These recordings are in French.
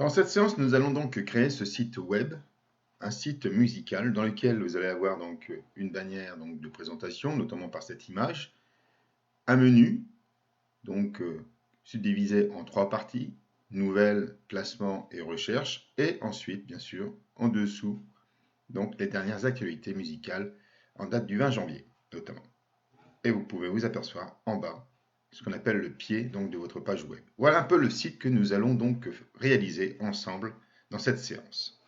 Dans cette séance, nous allons donc créer ce site web, un site musical dans lequel vous allez avoir donc une bannière de présentation, notamment par cette image, un menu, donc subdivisé en 3 parties, nouvelles, classement et recherche, et ensuite, bien sûr, en dessous, donc les dernières actualités musicales en date du 20 janvier, notamment. Et vous pouvez vous apercevoir en bas ce qu'on appelle le pied donc de votre page web. Voilà un peu le site que nous allons donc réaliser ensemble dans cette séance.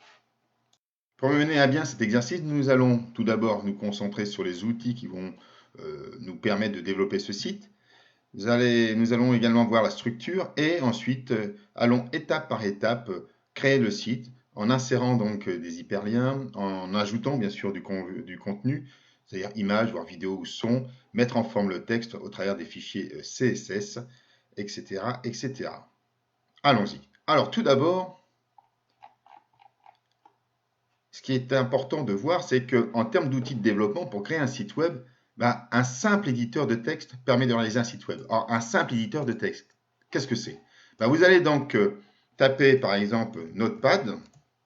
Pour mener à bien cet exercice, nous allons tout d'abord nous concentrer sur les outils qui vont nous permettre de développer ce site. Nous allons également voir la structure et ensuite allons étape par étape créer le site en insérant donc des hyperliens, en ajoutant bien sûr du contenu, c'est-à-dire images, voire vidéos ou son, mettre en forme le texte au travers des fichiers CSS, etc. etc. Allons-y. Alors tout d'abord, ce qui est important de voir, c'est qu'en termes d'outils de développement, pour créer un site web, un simple éditeur de texte permet de réaliser un site web. Or, un simple éditeur de texte, qu'est-ce que c'est? Vous allez donc taper par exemple Notepad,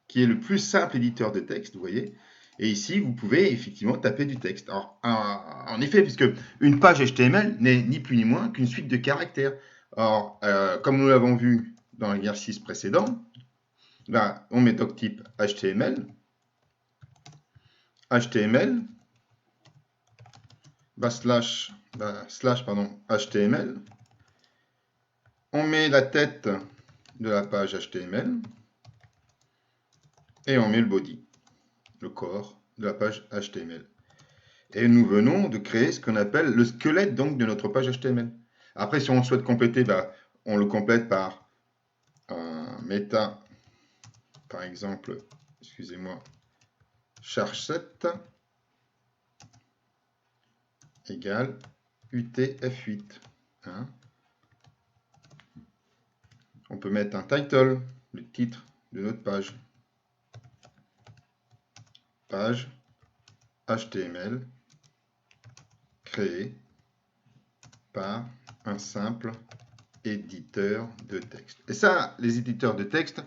qui est le plus simple éditeur de texte, vous voyez, et ici vous pouvez effectivement taper du texte. Alors, en effet, puisque une page HTML n'est ni plus ni moins qu'une suite de caractères. Or, comme nous l'avons vu dans l'exercice précédent, là, on met doctype HTML, HTML, on met la tête de la page HTML et on met le body, le corps de la page HTML. Et nous venons de créer ce qu'on appelle le squelette donc de notre page HTML. Après, si on souhaite compléter, on le complète par un méta, par exemple, excusez-moi, charge7 égale UTF8. Hein. On peut mettre un title, le titre de notre page. Page HTML créée par un simple éditeur de texte. Et ça, les éditeurs de texte,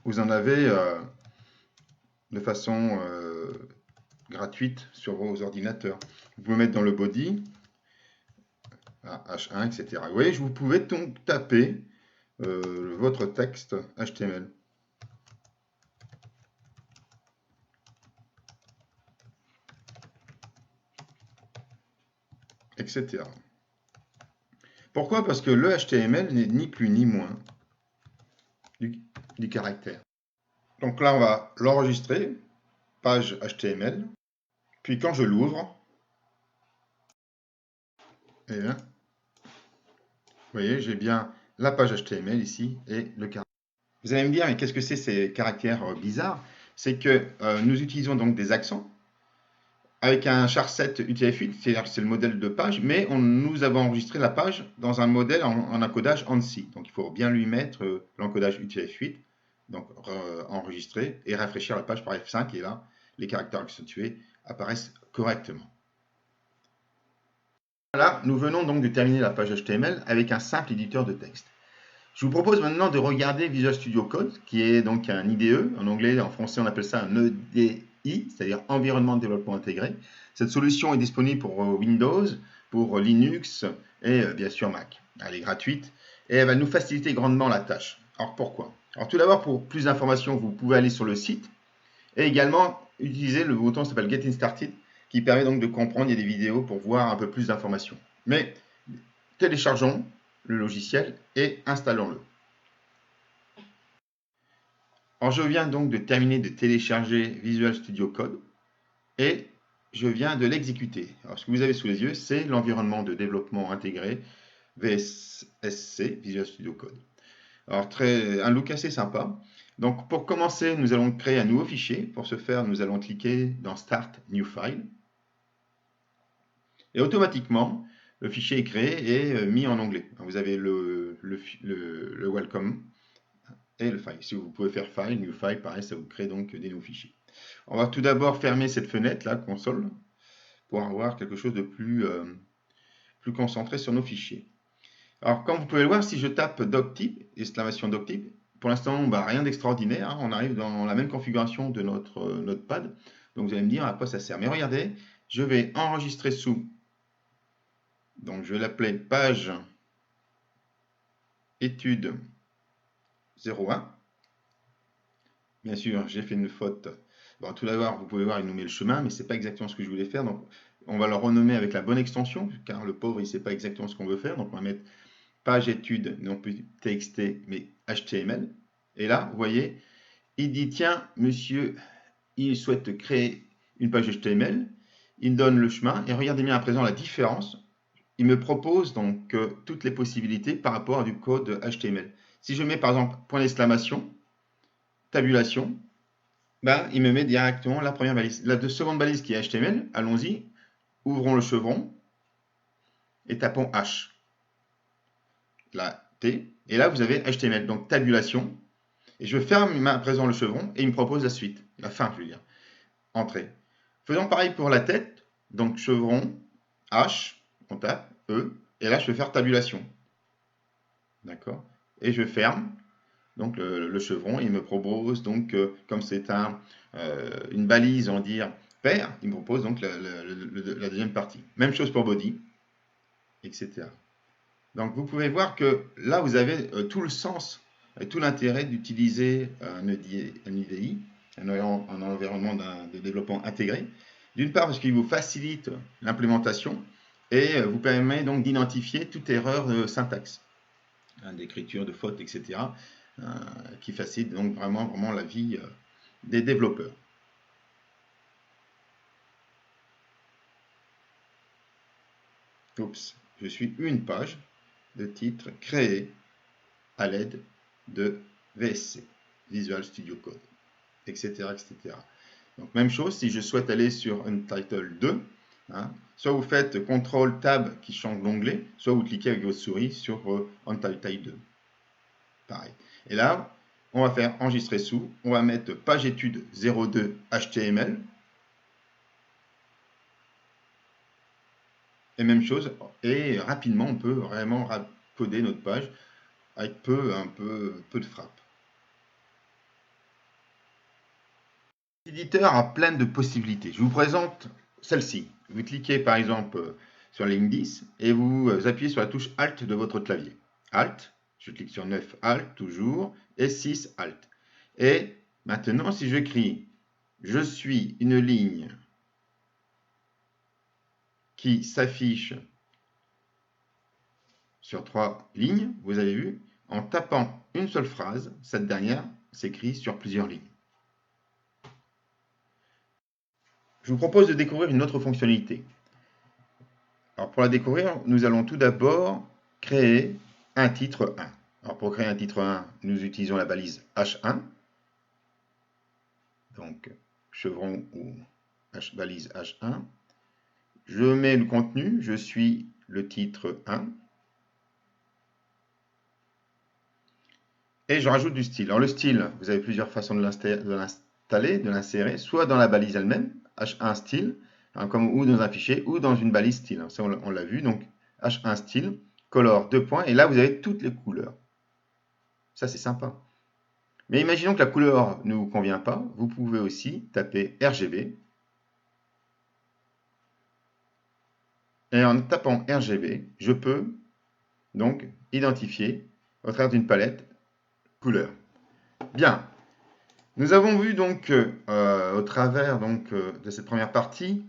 vous en avez de façon gratuite sur vos ordinateurs. Vous pouvez mettre dans le body, H1, etc. Vous voyez, vous pouvez donc taper votre texte HTML. Etc. Pourquoi? Parce que le HTML n'est ni plus ni moins du caractère. Donc là, on va l'enregistrer, page HTML. Puis quand je l'ouvre, eh bien, vous voyez, j'ai bien la page HTML ici et le caractère. Vous allez me dire, mais qu'est-ce que c'est ces caractères bizarres? C'est que nous utilisons donc des accents avec un char7 UTF-8, c'est-à-dire que c'est le modèle de page, mais nous avons enregistré la page dans un modèle en encodage ANSI. Donc il faut bien lui mettre l'encodage UTF-8, donc enregistrer et rafraîchir la page par F5, et là, les caractères accentués apparaissent correctement. Voilà, nous venons donc de terminer la page HTML avec un simple éditeur de texte. Je vous propose maintenant de regarder Visual Studio Code, qui est donc un IDE, en anglais, en français on appelle ça un EDI, c'est-à-dire Environnement de développement intégré. Cette solution est disponible pour Windows, pour Linux et bien sûr Mac. Elle est gratuite et elle va nous faciliter grandement la tâche. Alors pourquoi? Alors tout d'abord, pour plus d'informations, vous pouvez aller sur le site et également utiliser le bouton qui s'appelle Getting Started, qui permet donc de comprendre, il y a des vidéos pour voir un peu plus d'informations. Mais téléchargeons le logiciel et installons-le. Alors je viens donc de terminer de télécharger Visual Studio Code et je viens de l'exécuter. Alors ce que vous avez sous les yeux, c'est l'environnement de développement intégré VSC, Visual Studio Code. Alors un look assez sympa. Donc pour commencer, nous allons créer un nouveau fichier. Pour ce faire, nous allons cliquer dans Start New File. Et automatiquement, le fichier est créé et mis en anglais. Vous avez le welcome et le file. Si vous pouvez faire file, new file, pareil, ça vous crée donc des nouveaux fichiers. On va tout d'abord fermer cette fenêtre là, console, pour avoir quelque chose de plus concentré sur nos fichiers. Alors, comme vous pouvez le voir, si je tape doctype, exclamation doctype, pour l'instant, bah, rien d'extraordinaire, hein. On arrive dans la même configuration de notre notepad. Donc vous allez me dire à quoi ça sert. Mais regardez, je vais enregistrer sous. Donc je vais l'appeler page étude 01. Bien sûr, j'ai fait une faute. Bon, tout d'abord, vous pouvez voir, il nous met le chemin, mais c'est pas exactement ce que je voulais faire. Donc on va le renommer avec la bonne extension, car le pauvre, il sait pas exactement ce qu'on veut faire. Donc on va mettre page étude, non plus TXT, mais HTML. Et là, vous voyez, il dit, tiens, monsieur, il souhaite créer une page HTML, il me donne le chemin, et regardez bien à présent la différence. Il me propose donc toutes les possibilités par rapport à du code HTML. Si je mets par exemple point d'exclamation, tabulation, ben, il me met directement la première balise. La seconde balise qui est HTML, allons-y, ouvrons le chevron et tapons H. La T, et là vous avez HTML, donc tabulation. Et je ferme à présent le chevron et il me propose la suite, la fin, je veux dire. Entrée. Faisons pareil pour la tête, donc chevron, H, on tape, E, et là je vais faire tabulation. D'accord. Et je ferme donc le chevron, il me propose donc, comme c'est une balise, on va dire, paire, il me propose donc la deuxième partie. Même chose pour body, etc. Donc vous pouvez voir que là, vous avez tout le sens et tout l'intérêt d'utiliser un IDI, un environnement de développement intégré. D'une part, parce qu'il vous facilite l'implémentation et vous permet donc d'identifier toute erreur de syntaxe, d'écriture, de faute, etc., qui facilite donc vraiment la vie des développeurs. Oups, je suis une page de titre créée à l'aide de VSC, Visual Studio Code, etc., etc. Donc même chose, si je souhaite aller sur Untitled 2, hein, soit vous faites CTRL Tab qui change l'onglet, soit vous cliquez avec votre souris sur Untitled 2. Pareil. Et là, on va faire enregistrer sous, on va mettre page étude 02 HTML. Et même chose, et rapidement, on peut vraiment coder notre page avec un peu de frappe. L'éditeur a plein de possibilités. Je vous présente celle-ci. Vous cliquez par exemple sur la ligne 10 et vous appuyez sur la touche Alt de votre clavier. Alt, je clique sur 9 Alt toujours, et 6 Alt. Et maintenant, si j'écris « Je suis une ligne qui s'affiche sur 3 lignes », vous avez vu, en tapant une seule phrase, cette dernière s'écrit sur plusieurs lignes. Je vous propose de découvrir une autre fonctionnalité. Alors pour la découvrir, nous allons tout d'abord créer un titre 1. Alors pour créer un titre 1, nous utilisons la balise H1. Donc chevron ou balise H1. Je mets le contenu, je suis le titre 1. Et je rajoute du style. Alors le style, vous avez plusieurs façons de l'installer, de l'insérer, soit dans la balise elle-même, H1 style, hein, ou dans un fichier, ou dans une balise style. Ça, on l'a vu, donc H1 style, color 2 points, et là vous avez toutes les couleurs. Ça, c'est sympa. Mais imaginons que la couleur ne vous convient pas, vous pouvez aussi taper RGB. Et en tapant RGB, je peux donc identifier au travers d'une palette couleur. Bien. Nous avons vu donc au travers de cette première partie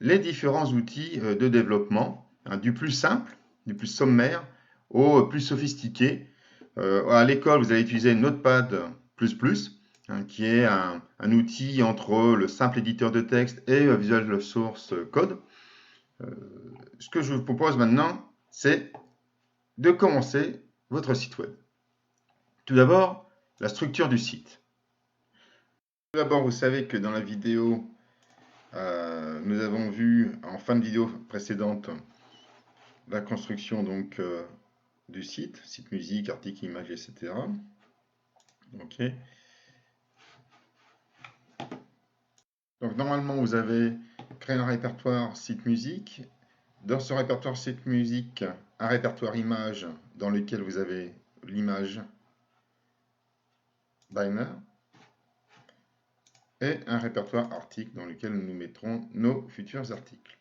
les différents outils de développement, hein, du plus simple, du plus sommaire au plus sophistiqué. À l'école, vous allez utiliser Notepad++, hein, qui est un outil entre le simple éditeur de texte et Visual Source Code. Ce que je vous propose maintenant, c'est de commencer votre site web. Tout d'abord, la structure du site. Tout d'abord, vous savez que dans la vidéo, nous avons vu en fin de vidéo précédente la construction donc du site musique, article, image, etc. Ok. Donc normalement, vous avez créé un répertoire site musique. Dans ce répertoire site musique, un répertoire image dans lequel vous avez l'image Diner et un répertoire articles dans lequel nous mettrons nos futurs articles.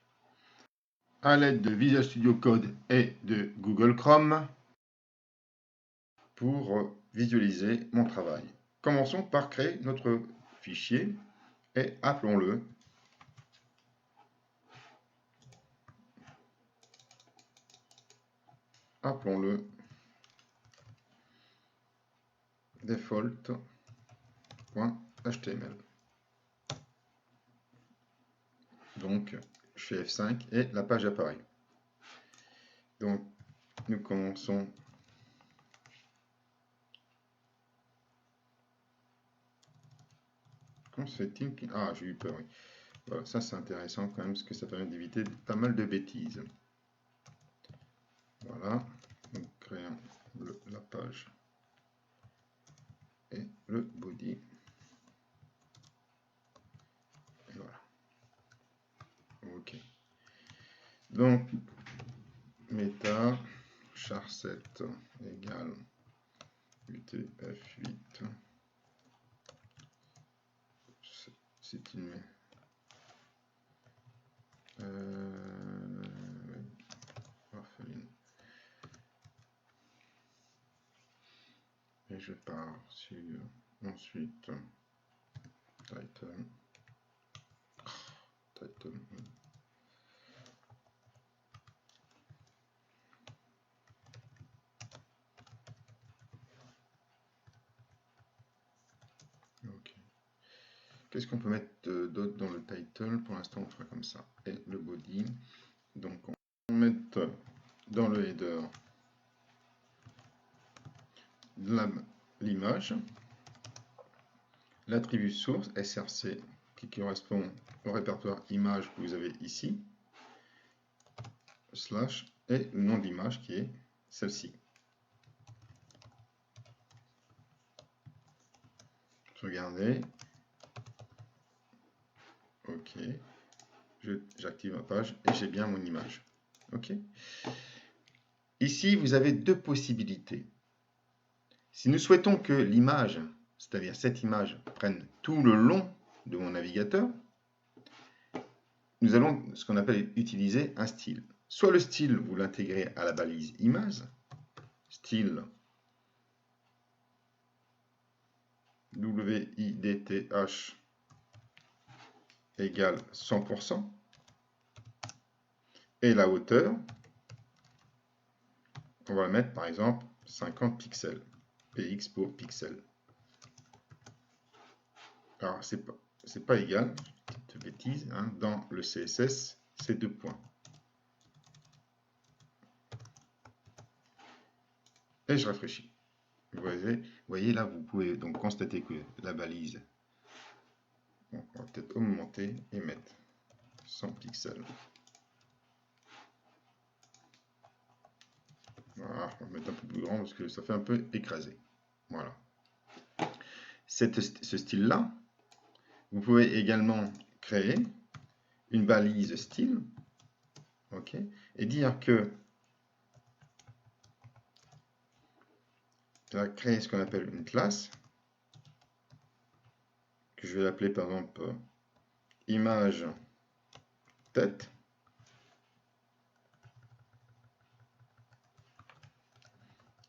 À l'aide de Visual Studio Code et de Google Chrome pour visualiser mon travail. Commençons par créer notre fichier et appelons-le default.html. Donc, je fais F5 et la page apparaît. Donc, nous commençons setting. Ah, j'ai eu peur, oui. Voilà, ça c'est intéressant quand même parce que ça permet d'éviter pas mal de bêtises. Voilà, donc créons la page et le body. Et voilà. Ok. Donc, meta char7 égale UTF-8. C'est une... Et je pars sur ensuite title. Ok. Qu'est-ce qu'on peut mettre d'autre dans le title? Pour l'instant, on fera comme ça. Et le body. Donc, on va mettre dans le header l'image, l'attribut source src qui correspond au répertoire image que vous avez ici, slash, et le nom d'image qui est celle-ci. Regardez. Ok. J'active ma page et j'ai bien mon image. Ok. Ici, vous avez deux possibilités. Si nous souhaitons que l'image, c'est-à-dire cette image, prenne tout le long de mon navigateur, nous allons ce qu'on appelle utiliser un style. Soit le style, vous l'intégrez à la balise image, style width égale 100%, et la hauteur, on va la mettre par exemple 50 pixels, px pour pixel. Alors c'est pas égal, petite bêtise, hein, dans le CSS, c'est 2 points. Et je rafraîchis. Vous voyez là, vous pouvez donc constater que la balise, bon, on va peut-être augmenter et mettre 100 pixels. Voilà, on va mettre un peu plus grand parce que ça fait un peu écrasé. Voilà. Ce style-là, vous pouvez également créer une balise style, ok, et dire que tu vas créer ce qu'on appelle une classe, que je vais l'appeler par exemple image tête,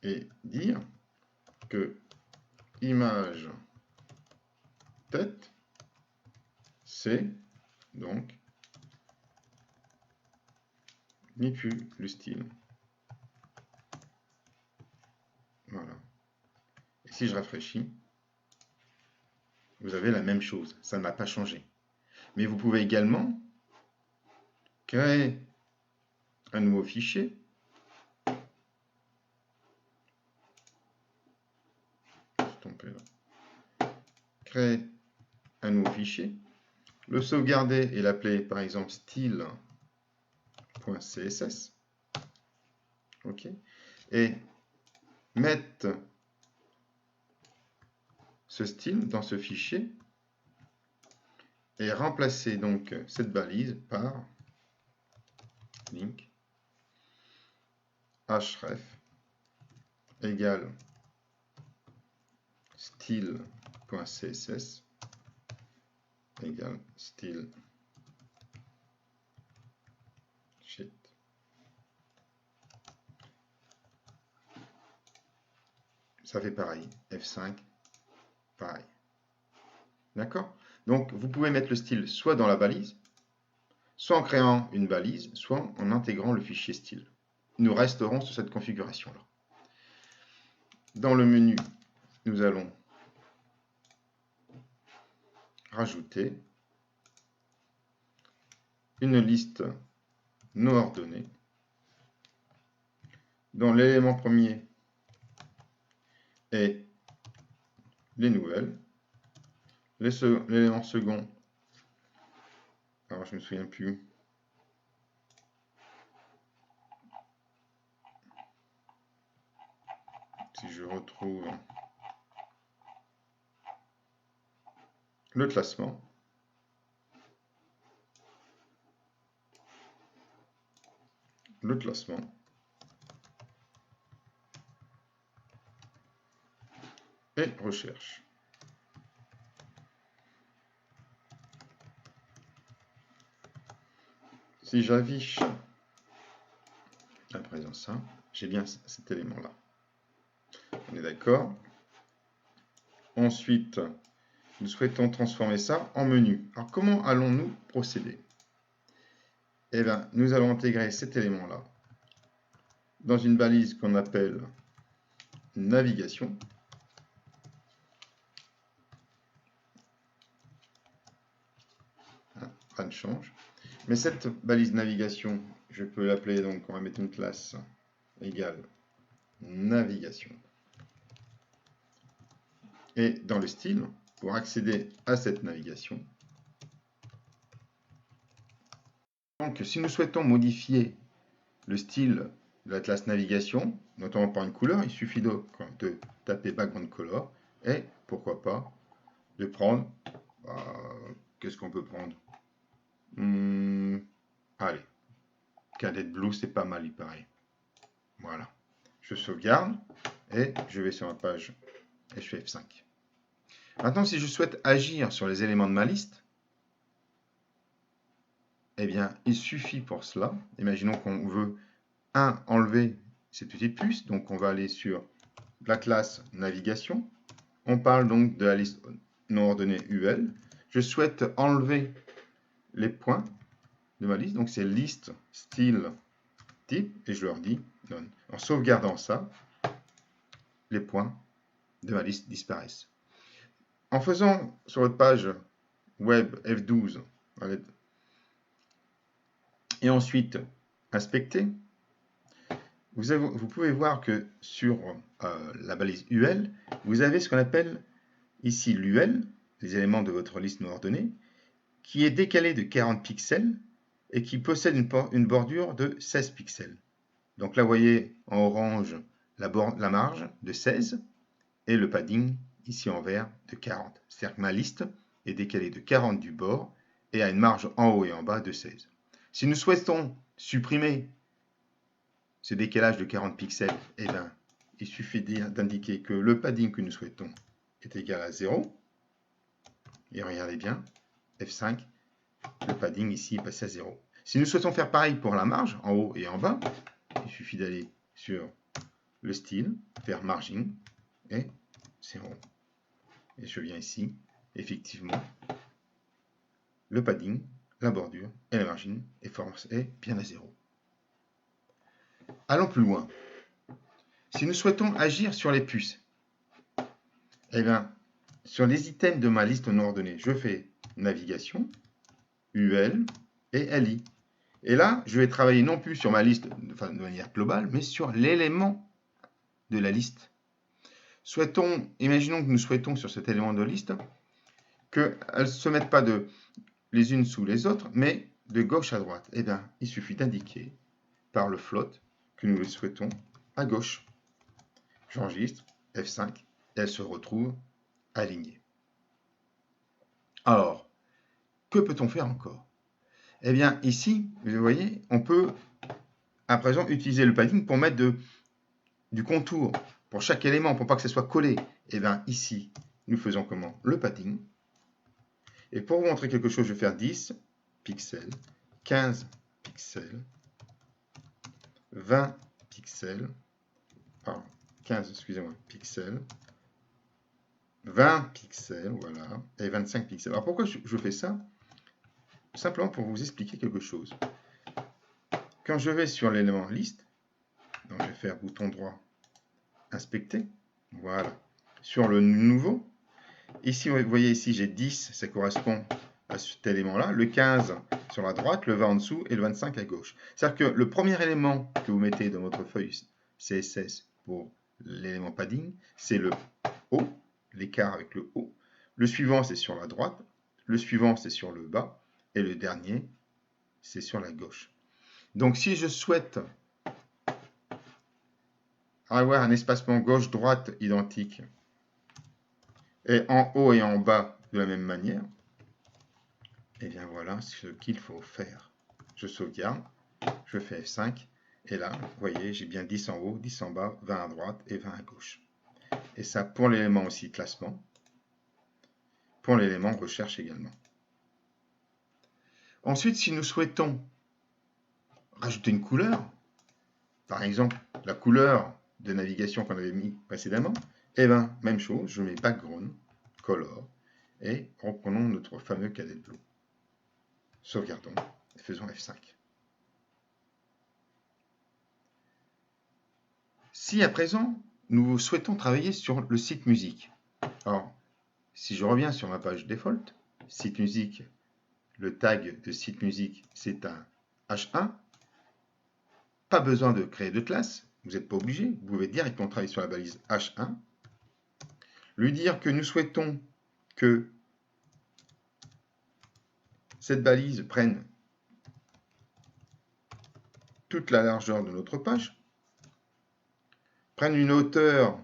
et dire que image tête, c'est donc ni plus le style. Voilà. Et si je rafraîchis, vous avez la même chose. Ça n'a pas changé. Mais vous pouvez également créer un nouveau fichier. Créer un nouveau fichier. Le sauvegarder et l'appeler par exemple style.css. Ok. Et mettre ce style dans ce fichier et remplacer donc cette balise par link href égale style.css égale style sheet. Ça fait pareil. F5, pareil. D'accord? Donc, vous pouvez mettre le style soit dans la balise, soit en créant une balise, soit en intégrant le fichier style. Nous resterons sur cette configuration-là. Dans le menu, nous allons rajouter une liste non ordonnée dont l'élément premier est les nouvelles, l'élément second, alors je ne me souviens plus, si je retrouve le classement, et recherche. Si j'affiche à présent ça, j'ai bien cet élément-là. On est d'accord? Ensuite, nous souhaitons transformer ça en menu. Alors, comment allons-nous procéder? Eh bien, nous allons intégrer cet élément-là dans une balise qu'on appelle navigation. Rien ne change. Mais cette balise navigation, je peux l'appeler, donc on va mettre une classe égale navigation. Et dans le style, pour accéder à cette navigation, donc si nous souhaitons modifier le style de la classe navigation, notamment par une couleur, il suffit de taper background color et pourquoi pas de prendre, qu'est-ce qu'on peut prendre? Allez, Cadet Blue, c'est pas mal, il paraît. Voilà. Je sauvegarde et je vais sur ma page et je fais F5. Maintenant, si je souhaite agir sur les éléments de ma liste, eh bien, il suffit pour cela. Imaginons qu'on veut enlever cette petite puce. Donc, on va aller sur la classe navigation. On parle donc de la liste non ordonnée UL. Je souhaite enlever les points de ma liste. Donc, c'est liste style type et je leur dis none. En sauvegardant ça, les points de ma liste disparaissent. En faisant sur votre page web F12 et ensuite inspecter, vous pouvez voir que sur la balise UL, vous avez ce qu'on appelle ici l'UL, les éléments de votre liste non ordonnée, qui est décalé de 40 pixels et qui possède une bordure de 16 pixels. Donc là, vous voyez en orange la marge de 16 et le padding ici en vert de 40. C'est-à-dire que ma liste est décalée de 40 du bord et a une marge en haut et en bas de 16. Si nous souhaitons supprimer ce décalage de 40 pixels, eh bien, il suffit d'indiquer que le padding que nous souhaitons est égal à 0. Et regardez bien, F5, le padding ici est passé à 0. Si nous souhaitons faire pareil pour la marge, en haut et en bas, il suffit d'aller sur le style, faire margin, et c'est rond. Et je viens ici, effectivement, le padding, la bordure et la margin est bien à 0. Allons plus loin. Si nous souhaitons agir sur les puces, eh bien, sur les items de ma liste non ordonnée, je fais navigation, UL et LI. Et là, je vais travailler non plus sur ma liste de manière globale, mais sur l'élément de la liste. Imaginons que nous souhaitons sur cet élément de liste qu'elles ne se mettent pas les unes sous les autres, mais de gauche à droite. Eh bien, il suffit d'indiquer par le float que nous le souhaitons à gauche. J'enregistre, F5, et elle se retrouve alignée. Alors, que peut-on faire encore? Eh bien, ici, vous voyez, on peut à présent utiliser le padding pour mettre du contour, pour chaque élément, pour pas que ce soit collé. Et bien ici, nous faisons comment? Le padding. Et pour vous montrer quelque chose, je vais faire 10 pixels, 15 pixels, 20 pixels, pardon, 15, excusez-moi, pixels, 20 pixels, voilà, et 25 pixels. Alors pourquoi je fais ça? Simplement pour vous expliquer quelque chose. Quand je vais sur l'élément liste, donc je vais faire bouton droit, inspecter, voilà, sur le nouveau, ici vous voyez ici j'ai 10, ça correspond à cet élément-là, le 15 sur la droite, le 20 en dessous et le 25 à gauche. C'est-à-dire que le premier élément que vous mettez dans votre feuille CSS pour l'élément padding, c'est le haut, l'écart avec le haut. Le suivant, c'est sur la droite. Le suivant, c'est sur le bas. Et le dernier, c'est sur la gauche. Donc, si je souhaite avoir un espacement gauche-droite identique, et en haut et en bas de la même manière, et bien voilà ce qu'il faut faire. Je sauvegarde, je fais F5, et là, vous voyez, j'ai bien 10 en haut, 10 en bas, 20 à droite et 20 à gauche. Et ça pour l'élément aussi classement, pour l'élément recherche également. Ensuite, si nous souhaitons rajouter une couleur, par exemple la couleur de navigation qu'on avait mis précédemment, et bien même chose, je mets background, color, et reprenons notre fameux cadet blue. Sauvegardons et faisons F5. Si à présent, nous souhaitons travailler sur le site musique, alors si je reviens sur ma page default, site musique, le tag de site musique, c'est un H1, pas besoin de créer de classe, vous n'êtes pas obligé, vous pouvez directement travailler sur la balise H1, lui dire que nous souhaitons que cette balise prenne toute la largeur de notre page, prenne une hauteur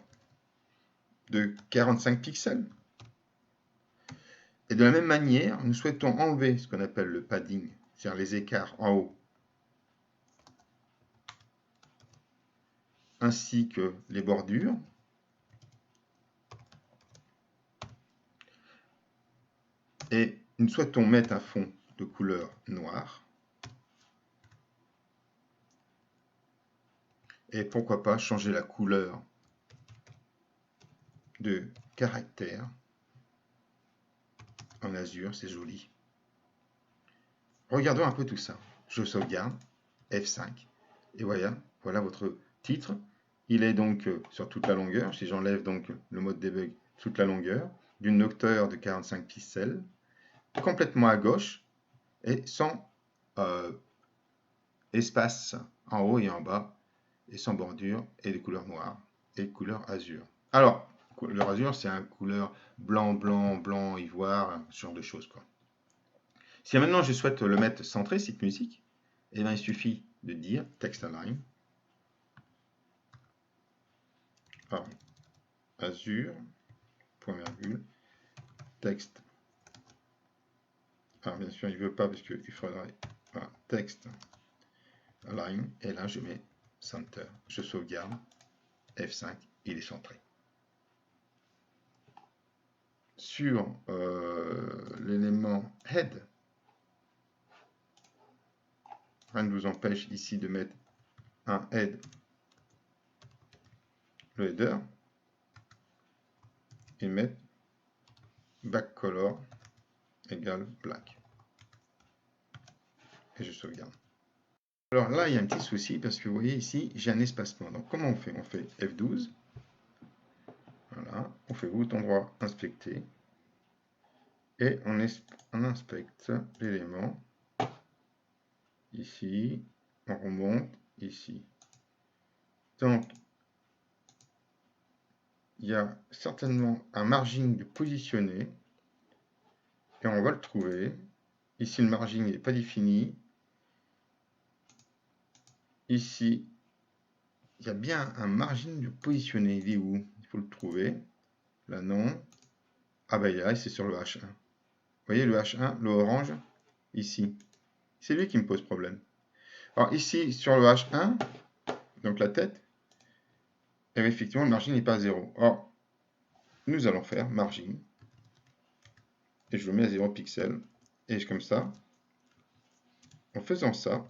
de 45 pixels, et de la même manière, nous souhaitons enlever ce qu'on appelle le padding, c'est-à-dire les écarts en haut, ainsi que les bordures. Et nous souhaitons mettre un fond de couleur noire. Et pourquoi pas changer la couleur de caractère en azur, c'est joli. Regardons un peu tout ça. Je sauvegarde, F5, et voilà votre titre. Il est donc sur toute la longueur. Si j'enlève donc le mode debug, toute la longueur, d'une hauteur de 45 pixels, complètement à gauche, et sans espace en haut et en bas, et sans bordure, et des couleurs noires, et couleur azur. Alors, couleur azur, c'est un couleur blanc, blanc, blanc, ivoire, ce genre de choses, quoi. Si maintenant je souhaite le mettre centré, site musique, eh bien, il suffit de dire text align, azur, point virgule, texte. Alors bien sûr, il ne veut pas parce qu'il faudrait texte align, et là je mets center. Je sauvegarde, F5, il est centré. Sur l'élément head, rien ne vous empêche ici de mettre un head, le header, et mettre backcolor égale black. Et je sauvegarde. Alors là, il y a un petit souci parce que vous voyez ici, j'ai un espacement. Donc comment on fait? On fait F12. Voilà, on fait bouton droit, inspecter. Et on inspecte l'élément. Ici, on remonte ici. Donc, il y a certainement un margin de positionner. Et on va le trouver. Ici, le margin n'est pas défini. Ici, il y a bien un margin de positionner. Il est où? Il faut le trouver. Là, non. Ah ben, il est là, c'est sur le H1. Vous voyez le H1, le orange, ici. C'est lui qui me pose problème. Alors ici, sur le H1, donc la tête, Et effectivement, le margin n'est pas à 0. Or, nous allons faire margin, et je le mets à 0 pixels, et comme ça, en faisant ça,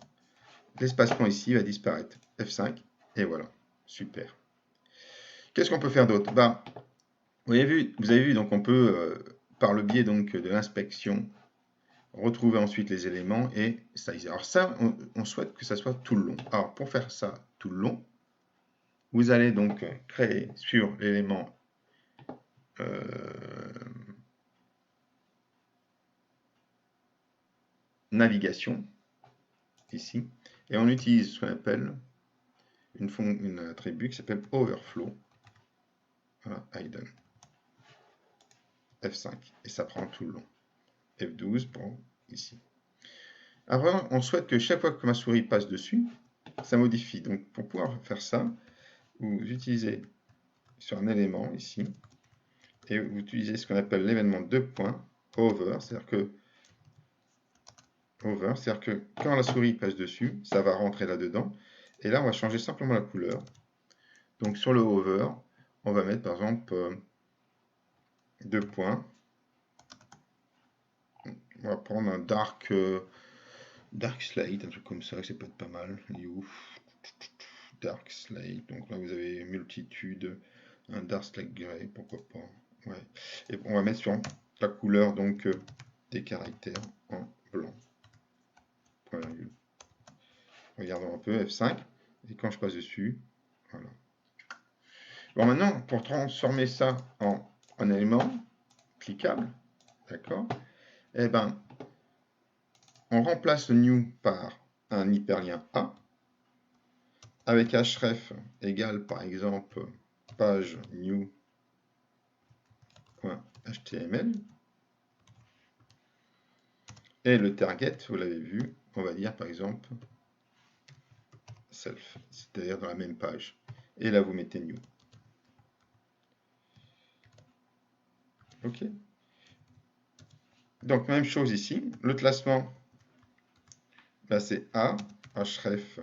l'espacement ici va disparaître. F5, et voilà. Super. Qu'est-ce qu'on peut faire d'autre? Ben, vous avez vu, donc on peut, par le biais donc, de l'inspection, retrouver ensuite les éléments et styliser. Alors ça, on souhaite que ça soit tout le long. Alors pour faire ça tout le long, vous allez donc créer sur l'élément navigation, ici, et on utilise ce qu'on appelle une attribut qui s'appelle overflow. Voilà, hidden. F5, et ça prend tout le long. F12 pour ici. Après, on souhaite que chaque fois que ma souris passe dessus, ça modifie. Donc pour pouvoir faire ça, vous utilisez sur un élément ici, et vous utilisez ce qu'on appelle l'événement 2 points, hover, c'est-à-dire que quand la souris passe dessus, ça va rentrer là-dedans. Et là, on va changer simplement la couleur. Donc sur le hover, on va mettre par exemple 2 points. On va prendre un dark slate, un truc comme ça, ça peut être pas mal. Dark slate, donc là vous avez multitude, un dark slate gray, pourquoi pas. Ouais. Et on va mettre sur la couleur donc des caractères en blanc. Point virgule. Regardons un peu, F5, et quand je passe dessus, voilà. Bon, maintenant, pour transformer ça en un élément cliquable, d'accord, eh ben, on remplace le new par un hyperlien A, avec href égale, par exemple, page new.html, et le target, vous l'avez vu, on va dire, par exemple, self, c'est-à-dire dans la même page. Et là, vous mettez new. OK. Donc, même chose ici. Le classement, ben, c'est A, href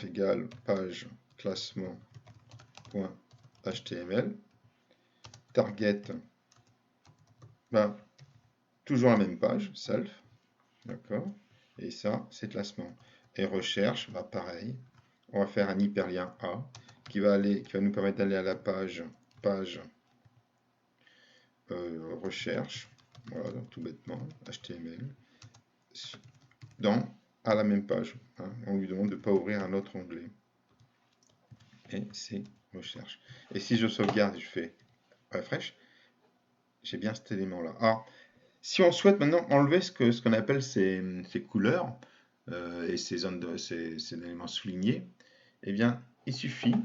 égale page classement.html. Target, ben, toujours la même page, self. D'accord. Et ça, c'est classement. Et recherche, ben, pareil. On va faire un hyperlien A qui va nous permettre d'aller à la page recherche, voilà, tout bêtement, HTML, à la même page. Hein. On lui demande de ne pas ouvrir un autre onglet. Et c'est recherche. Et si je sauvegarde et je fais refresh, j'ai bien cet élément-là. Alors, si on souhaite maintenant enlever ce qu'on appelle ces couleurs et ces éléments soulignés, eh bien, il suffit,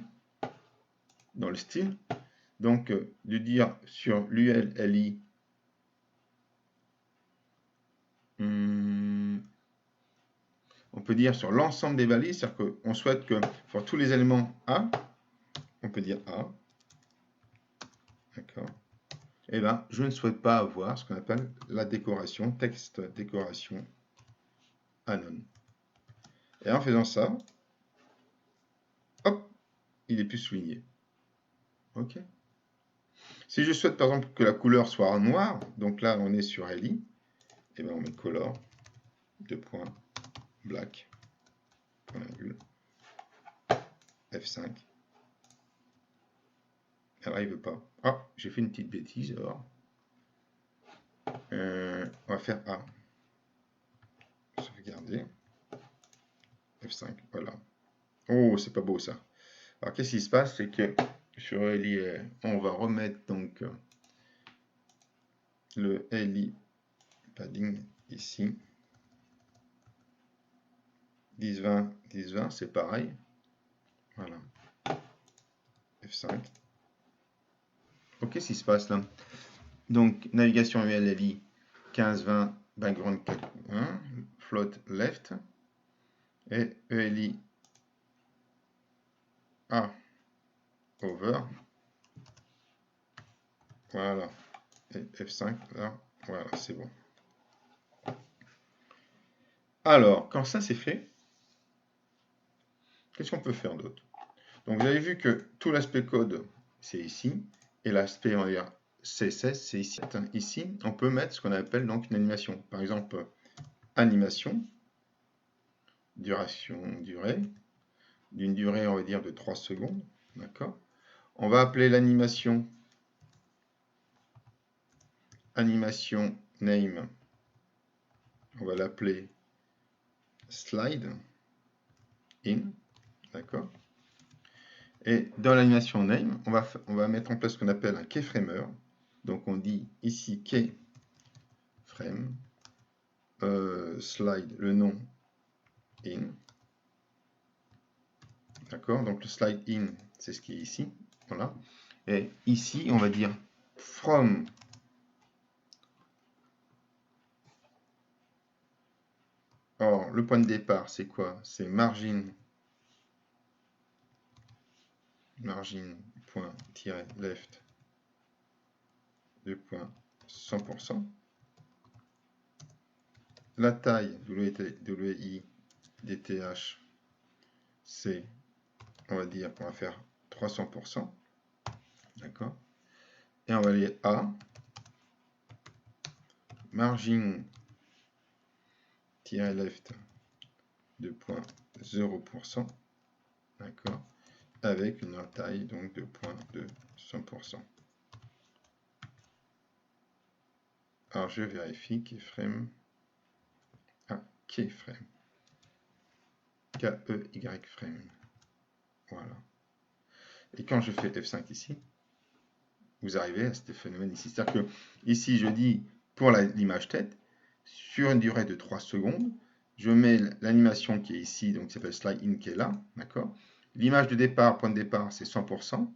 dans le style, donc de dire sur l'ULLI on peut dire sur l'ensemble des balises, c'est-à-dire qu'on souhaite que pour tous les éléments A, on peut dire A, d'accord. Et bien, je ne souhaite pas avoir ce qu'on appelle la décoration, texte décoration anon. Et en faisant ça, hop, il est plus souligné. OK. Si je souhaite par exemple que la couleur soit en noir, donc là on est sur LI, et bien on met color, 2 points, black, point virgule, F5. Alors il ne veut pas. Ah, j'ai fait une petite bêtise alors. On va faire A. Sauvegarder. F5, voilà. Oh, c'est pas beau ça. Alors qu'est-ce qui se passe, c'est que sur LI, on va remettre donc le LI padding ici. 10-20, 10-20, c'est pareil. Voilà. F5. Ok, qu'est-ce qui se passe là? Donc, navigation ULLI 15-20, background 4.1, float left, et ELI A over. Voilà. Et F5, là, voilà, c'est bon. Alors, quand ça c'est fait, qu'est-ce qu'on peut faire d'autre? Donc vous avez vu que tout l'aspect code, c'est ici, et l'aspect, on va dire, CSS, c'est ici. Ici, on peut mettre ce qu'on appelle donc une animation. Par exemple, animation, durée, d'une durée, on va dire, de 3 secondes. D'accord. On va appeler l'animation animation name. On va l'appeler slide in. D'accord. Et dans l'animation name, on va mettre en place ce qu'on appelle un keyframer. Donc on dit ici keyframe, slide, le nom in. D'accord. Donc le slide in, c'est ce qui est ici. Voilà. Et ici, on va dire from. Or, le point de départ, c'est quoi? C'est margin.left de point 100%. La taille WIDTH, c'est, on va dire qu'on va faire 300%. D'accord. Et on va aller à margin-left de point 0%. D'accord. Avec une taille donc de point de 100%. Alors je vérifie keyframe. Keyframe. K-E-Y frame. Voilà. Et quand je fais F5 ici, vous arrivez à ce phénomène ici. C'est-à-dire que ici, je dis pour l'image tête, sur une durée de 3 secondes, je mets l'animation qui est ici, donc qui s'appelle slide in, qui est là. D'accord. L'image de départ, point de départ, c'est 100%,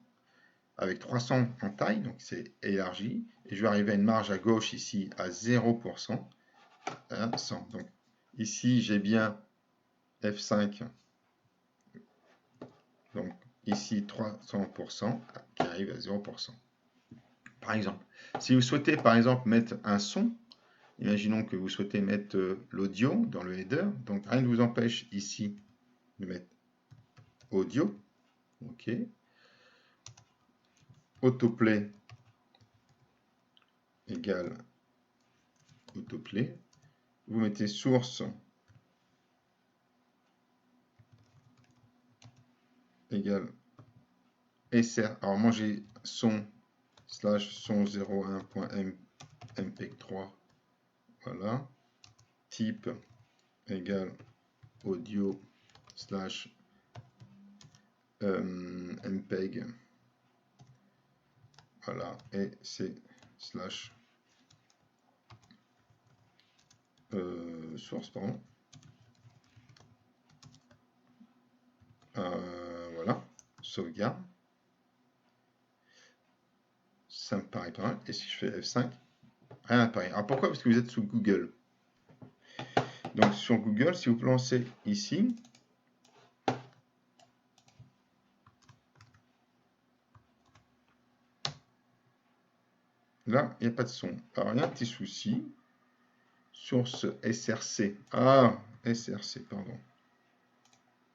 avec 300 en taille, donc c'est élargi. Et je vais arriver à une marge à gauche ici à 0%, à 100. Donc ici, j'ai bien F5, donc ici 300% qui arrive à 0%. Par exemple, si vous souhaitez par exemple mettre un son, imaginons que vous souhaitez mettre l'audio dans le header, donc rien ne vous empêche ici de mettre audio, ok, autoplay égale autoplay, vous mettez source égale SR, alors moi j'ai son /son01.mpeg3, voilà, type égale audio /mpeg, voilà, et c'est slash source, pardon. Voilà, sauvegarde. Ça me paraît pas mal. Et si je fais F5, rien n'apparaît. Alors pourquoi? Parce que vous êtes sous Google. Donc sur Google, si vous lancez ici, là, il n'y a pas de son. Alors il y a un petit souci. Source SRC. Ah, SRC, pardon.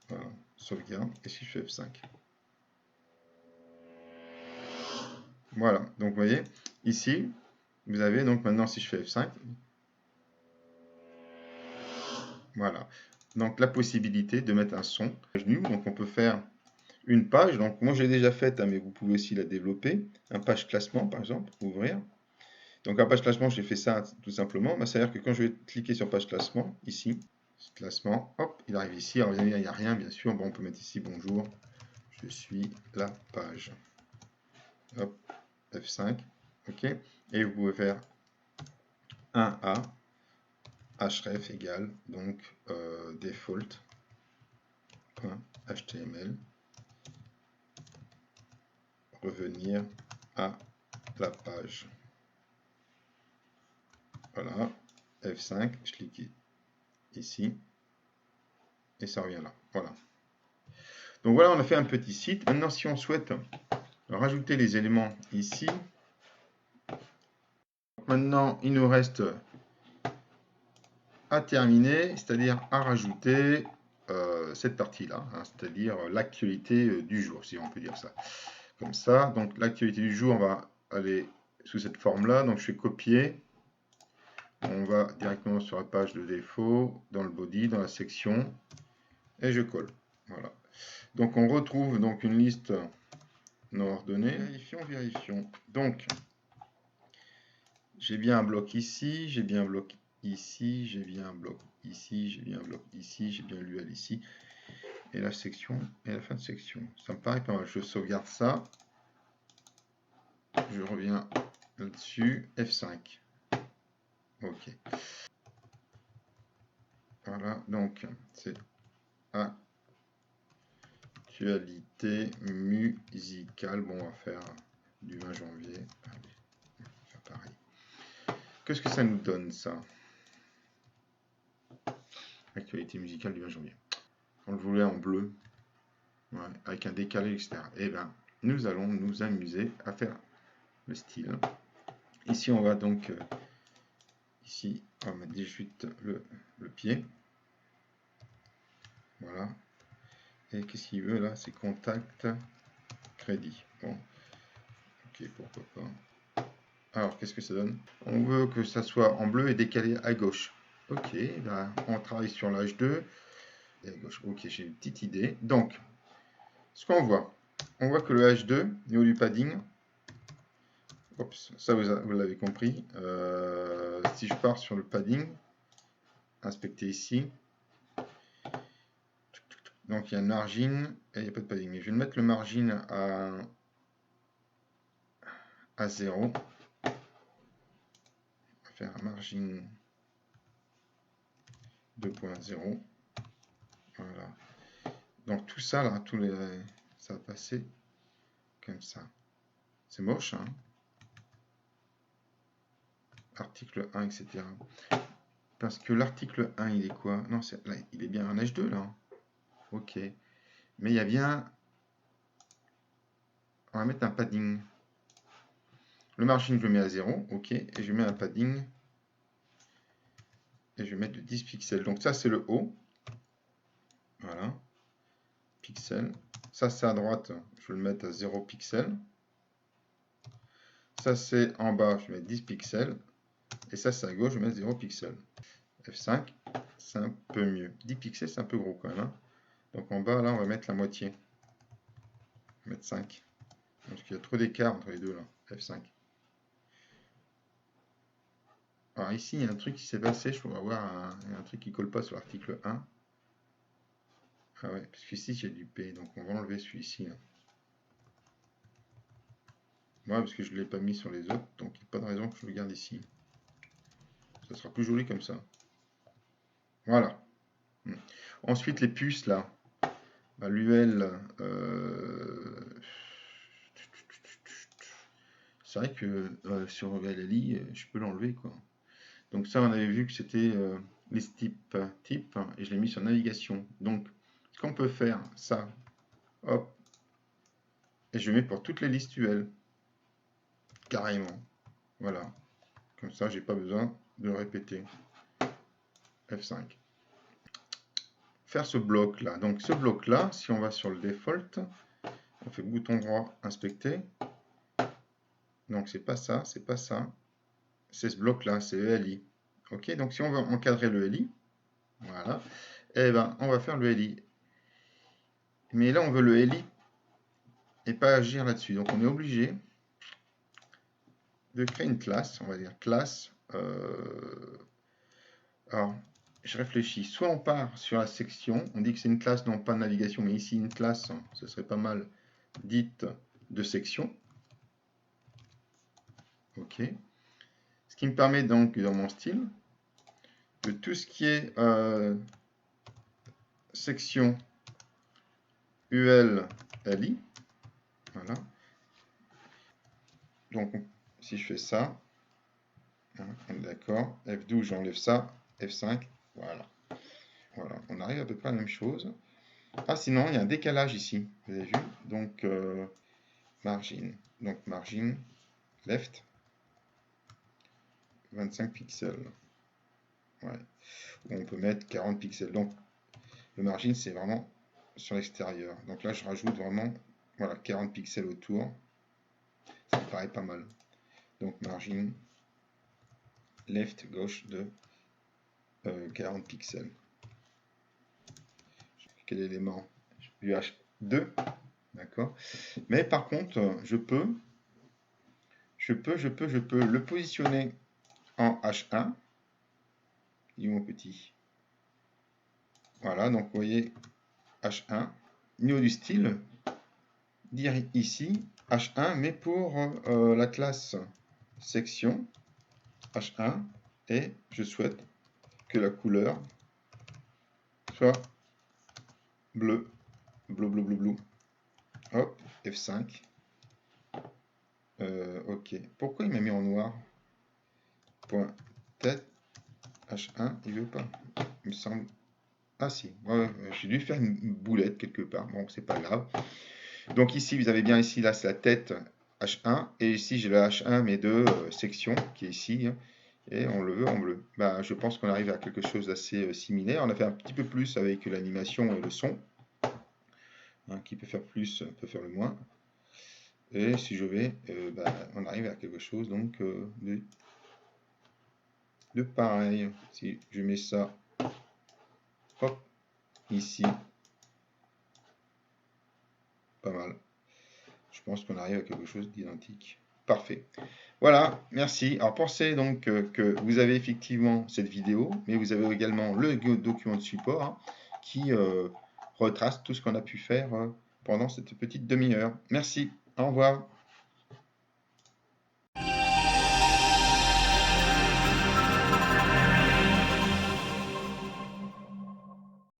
Voilà, sauvegarde. Et si je fais F5. Voilà, donc vous voyez, ici, vous avez donc maintenant, si je fais F5, voilà. Donc la possibilité de mettre un son. Donc on peut faire une page. Donc moi j'ai déjà faite, hein, mais vous pouvez aussi la développer. Un page classement par exemple, ouvrir. Donc un page classement, j'ai fait ça tout simplement. Bah, c'est-à-dire que quand je vais cliquer sur page classement, ici, classement, hop, il arrive ici. Alors vous allez dire, il n'y a rien, bien sûr. Bon, on peut mettre ici bonjour, je suis la page. Hop, F5, ok. Et vous pouvez faire 1A href égale donc default.html, revenir à la page. Voilà, F5, je clique ici et ça revient là. Voilà. Donc voilà, on a fait un petit site. Maintenant, si on souhaite rajouter les éléments ici, maintenant il nous reste à terminer, c'est-à-dire à rajouter cette partie-là, hein, c'est-à-dire l'actualité du jour, si on peut dire ça. Comme ça, donc l'actualité du jour va aller sous cette forme-là. Donc je fais copier. On va directement sur la page de défaut, dans le body, dans la section, et je colle. Voilà. Donc on retrouve donc une liste non ordonnée. Vérifions. Donc j'ai bien un bloc ici, j'ai bien un bloc ici, j'ai bien un bloc ici, j'ai bien un bloc ici, j'ai bien l'UL ici, et la section et la fin de section. Ça me paraît pas mal. Je sauvegarde ça. Je reviens là-dessus. F5. OK. Voilà, donc c'est actualité musicale. Bon, on va faire du 20 janvier. Allez, on va faire pareil. Qu'est-ce que ça nous donne, ça? Actualité musicale du 20 janvier. On le voulait en bleu, ouais, avec un décalé, etc. Eh bien, nous allons nous amuser à faire le style. Ici, on va donc... ici, on va mettre 18 le pied. Voilà. Et qu'est-ce qu'il veut là? C'est contact, crédit. Bon. Ok, pourquoi pas. Alors, qu'est-ce que ça donne? On veut que ça soit en bleu et décalé à gauche. Ok, là, on travaille sur l'âge 2 et à gauche. Ok, j'ai une petite idée. Donc, ce qu'on voit, on voit que le H2, au niveau du padding, oups, ça vous l'avez compris. Si je pars sur le padding, inspecter ici, donc il y a une margin et il n'y a pas de padding. Mais je vais mettre le margin à 0. On va faire un margin 2.0. Voilà. Donc tout ça là, ça va passer comme ça. C'est moche, hein? Article 1, etc. Parce que l'article 1, il est quoi? Non, là, il est bien un H2 là. Ok. Mais il y a bien... On va mettre un padding. Le margin, je le mets à 0. Ok. Et je mets un padding. Et je vais mettre de 10 pixels. Donc ça, c'est le haut. Voilà. Pixels. Ça, c'est à droite. Je vais le mettre à 0 pixels. Ça, c'est en bas. Je vais mettre 10 pixels. Et ça, c'est à gauche. Je vais mettre 0 pixels. F5. C'est un peu mieux. 10 pixels, c'est un peu gros quand même. Hein. Donc en bas, là, on va mettre la moitié. On va mettre 5. Parce qu'il y a trop d'écart entre les deux, là. F5. Alors ici, il y a un truc qui s'est passé. Je pourrais avoir un truc qui colle pas sur l'article 1. Ah ouais, parce qu'ici, j'ai du P. Donc on va enlever celui-ci. Ouais, parce que je ne l'ai pas mis sur les autres. Donc il n'y a pas de raison que je le garde ici. Ça sera plus joli comme ça. Voilà. Ensuite, les puces, là. Bah, l'UL... c'est vrai que sur LLI, je peux l'enlever, quoi. Donc ça, on avait vu que c'était les types, et je l'ai mis sur navigation. Donc, ce qu'on peut faire, ça, hop, et je mets pour toutes les listes UL, carrément. Voilà. Comme ça, j'ai pas besoin de répéter. F5. Faire ce bloc-là. Donc ce bloc-là, si on va sur le default, on fait bouton droit, inspecter. Donc c'est pas ça, c'est pas ça. C'est ce bloc-là, c'est ELI. Ok, donc si on veut encadrer le LI, voilà, eh ben on va faire le LI. Mais là on veut le LI et pas agir là-dessus. Donc on est obligé de créer une classe, on va dire classe. Alors, je réfléchis. Soit on part sur la section, on dit que c'est une classe, non pas de navigation, mais ici une classe, ce serait pas mal, dite de section. Ok. Ce qui me permet donc, dans mon style, de tout ce qui est section UL LI. Voilà. Donc, si je fais ça, hein, on est d'accord. F12, j'enlève ça. F5, voilà. Voilà, on arrive à peu près à la même chose. Ah, sinon, il y a un décalage ici. Vous avez vu? Donc, margin. Donc, margin left. 25 pixels. Ouais. On peut mettre 40 pixels. Donc, Le margin, c'est vraiment sur l'extérieur. Donc là, je rajoute vraiment, voilà, 40 pixels autour. Ça me paraît pas mal. Donc margin left, gauche de 40 pixels. Quel élément? Du H2, d'accord. Mais par contre, je peux le positionner en H1. Il est où mon petit? Voilà, donc vous voyez H1. Niveau du style, dire ici H1, mais pour la classe section H1, et je souhaite que la couleur soit bleu, bleu. Hop, F5. Ok. Pourquoi il m'a mis en noir? Point tête H1, il veut pas. Il me semble. Ah si, ouais, j'ai dû faire une boulette quelque part. Bon, c'est pas grave. Donc ici, vous avez bien ici, là, c'est la tête H1. Et ici, j'ai la H1, mais de section, qui est ici. Et on le veut en bleu. Bah, je pense qu'on arrive à quelque chose d'assez similaire. On a fait un petit peu plus avec l'animation et le son. Hein, qui peut faire plus, peut faire le moins. Et si je vais, on arrive à quelque chose donc de pareil. Si je mets ça, hop, ici, pas mal. Je pense qu'on arrive à quelque chose d'identique. Parfait. Voilà, merci. Alors pensez donc que vous avez effectivement cette vidéo, mais vous avez également le document de support hein, qui retrace tout ce qu'on a pu faire pendant cette petite demi-heure. Merci, au revoir.